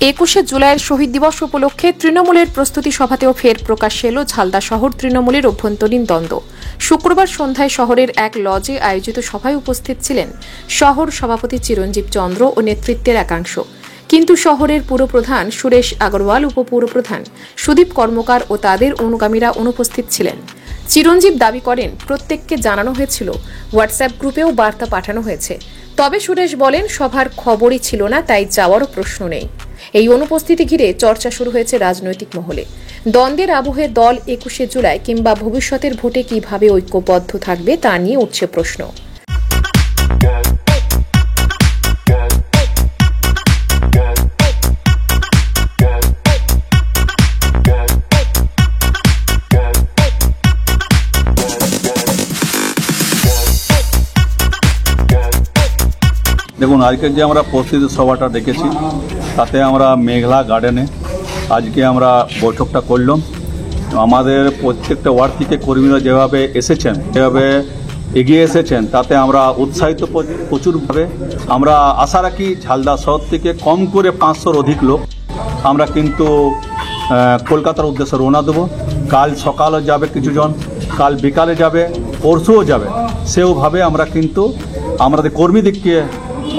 21শে জুলাইয়ের শহীদ দিবস উপলক্ষে তৃণমূলের প্রস্তুতি সভাতেও ফের প্রকাশ্যে এলো ঝালদা শহর তৃণমূলের অভ্যন্তরীণ দ্বন্দ্ব। শুক্রবার সন্ধ্যায় শহরের এক লজে আয়োজিত সভায় উপস্থিত ছিলেন শহর সভাপতি চিরঞ্জীব চন্দ্র ও নেতৃত্বের একাংশ। কিন্তু শহরের পুরপ্রধান সুরেশ আগরওয়াল, উপপুরপ্রধান সুদীপ কর্মকার ও তাদের অনুগামীরা অনুপস্থিত ছিলেন। চিরঞ্জীব দাবি করেন, প্রত্যেককে জানানো হয়েছিল, হোয়াটসঅ্যাপ গ্রুপেও বার্তা পাঠানো হয়েছে। তবে সুরেশ বলেন, সভার খবরই ছিল না, তাই যাওয়ারও প্রশ্ন নেই। এই অনুপস্থিতি ঘিরে চর্চা শুরু হয়েছে রাজনৈতিক মহলে। দ্বন্দ্বের আবহে দল 21শে জুলাই কিংবা ভবিষ্যতের ভোটে কিভাবে ঐক্যবদ্ধ থাকবে তা নিয়ে উঠছে প্রশ্ন। দেখুন, আজকে যে আমরা প্রস্তুতি সভাটা ডেকেছি তাতে আমরা মেঘলা গার্ডেনে আজকে আমরা বৈঠকটা করলাম। আমাদের প্রত্যেকটা ওয়ার্ড থেকে কর্মীরা যেভাবে এসেছেন, যেভাবে এগিয়ে এসেছেন, তাতে আমরা উৎসাহিত প্রচুরভাবে। আমরা আশা রাখি ঝালদা শহর থেকে কম করে 500-র অধিক লোক আমরা কিন্তু কলকাতার উদ্দেশ্যে রওনা দেবো। কাল সকালে যাবে কিছুজন, কাল বিকালে যাবে, পরশুও যাবে। সেভাবে আমরা কিন্তু আমাদের কর্মীদেরকে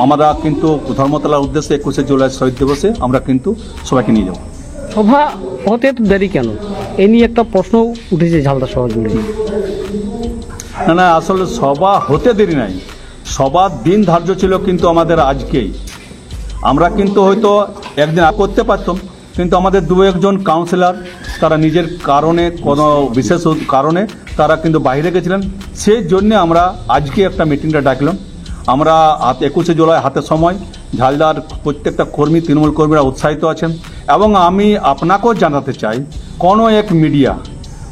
আমরা কিন্তু ধর্মতলার উদ্দেশ্যে 21শে জুলাই শহীদ দিবসে আমরা কিন্তু সবাইকে নিয়ে যাব। সভা হতে তো দেরি কেন, এ নিয়ে একটা প্রশ্ন উঠেছে ঝালদা শহর জুড়ে। না, আসলে সভা হতে দেরি নাই, সবার দিন ধার্য ছিল কিন্তু আমাদের আজকেই। আমরা কিন্তু হয়তো একদিন করতে পারতাম, কিন্তু আমাদের 2-1জন কাউন্সিলর তারা নিজের কারণে, কোনো বিশেষ কারণে তারা কিন্তু বাইরে গেছিলেন। সেই জন্যে আমরা আজকে একটা মিটিংটা ডাকলাম। আমরা 21শে জুলাই হাতে সময়, ঝালদার প্রত্যেকটা কর্মী, তৃণমূল কর্মীরা উৎসাহিত আছেন। এবং আমি আপনাকেও জানাতে চাই, কোনো এক মিডিয়া,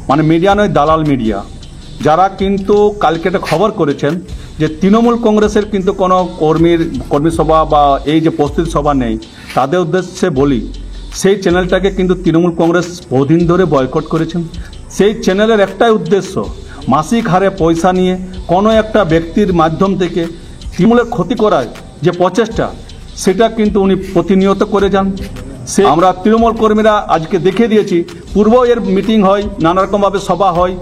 মানে মিডিয়া নয়, দালাল মিডিয়া, যারা কিন্তু কালকে একটা খবর করেছেন যে তৃণমূল কংগ্রেসের কিন্তু কোনো কর্মী সভা বা এই যে প্রস্তুতি সভা নেই, তাদের উদ্দেশ্যে বলি, সেই চ্যানেলটাকে কিন্তু তৃণমূল কংগ্রেস বহুদিন ধরে বয়কট করেছেন। সেই চ্যানেলের একটাই উদ্দেশ্য, মাসিক হারে পয়সা নিয়ে কোনো একটা ব্যক্তির মাধ্যম থেকে তৃণমূলের ক্ষতি করার যে প্রচেষ্টা, সেটা কিন্তু উনি প্রতিনিয়ত করে যান। সে আমরা তৃণমূল কর্মীরা আজকে দেখিয়ে দিয়েছি, পূর্ব এর মিটিং হয়, নানা রকমভাবে সভা হয়,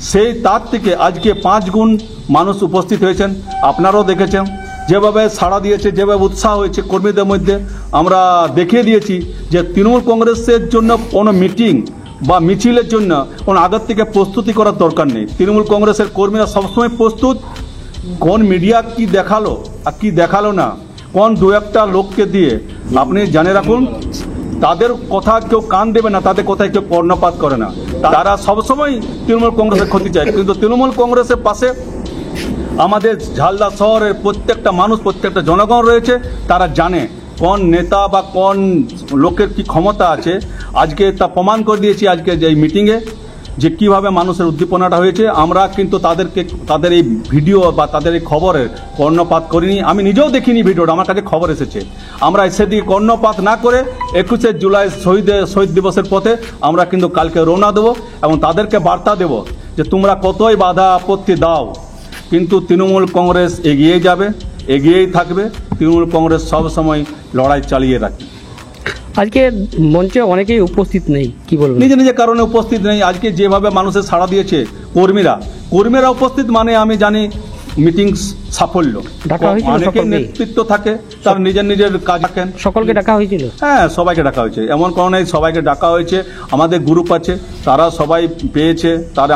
সেই তার থেকে আজকে 5 গুণ মানুষ উপস্থিত হয়েছেন। আপনারাও দেখেছেন যেভাবে সাড়া দিয়েছে, যেভাবে উৎসাহ হয়েছে কর্মীদের মধ্যে। আমরা দেখিয়ে দিয়েছি যে তৃণমূল কংগ্রেসের জন্য কোনো মিটিং বা মিছিলের জন্য কোনো আগের থেকে প্রস্তুতি করার দরকার নেই। তৃণমূল কংগ্রেসের কর্মীরা সবসময় প্রস্তুত। কোন মিডিয়া কি দেখালো আর কি দেখালো না, কোন 2-1টা লোককে দিয়ে আপনি জানে রাখুন, তাদের কথা কেউ কান দেবে না, তাদের কথায় কেউ কর্ণপাত করে না। তারা সবসময় তৃণমূল কংগ্রেসের ক্ষতি চায়। কিন্তু তৃণমূল কংগ্রেসের পাশে আমাদের ঝালদা শহরের প্রত্যেকটা মানুষ, প্রত্যেকটা জনগণ রয়েছে। তারা জানে কোন নেতা বা কোন লোকের কি ক্ষমতা আছে। আজকে তা প্রমাণ করে দিয়েছি আজকে যে এই মিটিংয়ে, যে কীভাবে মানুষের উদ্দীপনাটা হয়েছে। আমরা কিন্তু তাদের এই ভিডিও বা তাদের এই খবরের কর্ণপাত করিনি। আমি নিজেও দেখিনি ভিডিওটা, আমার কাছে খবর এসেছে। আমরা সেদিকে কর্ণপাত না করে 21শে জুলাই শহীদ দিবসের পথে আমরা কিন্তু কালকে রওনা দেবো এবং তাদেরকে বার্তা দেব যে তোমরা কতই বাধা আপত্তি দাও, কিন্তু তৃণমূল কংগ্রেস এগিয়ে যাবে, এগিয়েই থাকবে। তৃণমূল কংগ্রেস সবসময় লড়াই চালিয়ে রাখে। আজকে মঞ্চে অনেকেই উপস্থিত নেই, কি বলবেন? নিজের কারণে উপস্থিত নেই। আজকে যেভাবে মানুষের সাড়া দিয়েছে কর্মীরা উপস্থিত, মানে আমি জানি মিটিং সাফল্য। অনেকের নেতৃত্ব থাকে, তার নিজের কাজ থাকেন। সকলকে ডাকা হয়েছিল? হ্যাঁ, সবাইকে ডাকা হয়েছে, এমন কোনো নেই, সবাইকে ডাকা হয়েছে। আমাদের গ্রুপ আছে, তারা সবাই পেয়েছে। তারা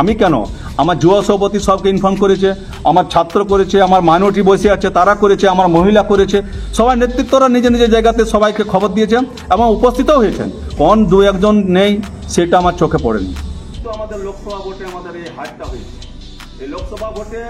আমি কেন, আমার যুব সভাপতি সবকে ইনফর্ম করেছে, আমার ছাত্র করেছে, আমার মাইনরিটি বসে আছে তারা করেছে, আমার মহিলা করেছে। সবাই নেতৃত্বরা নিজের জায়গাতে সবাইকে খবর দিয়েছেন এবং উপস্থিতও হয়েছেন। কোন 2-1জন নেই সেটা আমার চোখে পড়েনি। আমাদের লোকসভা ভোটে আমাদের এই হারটা হয়েছে। এই লোকসভা ভোটে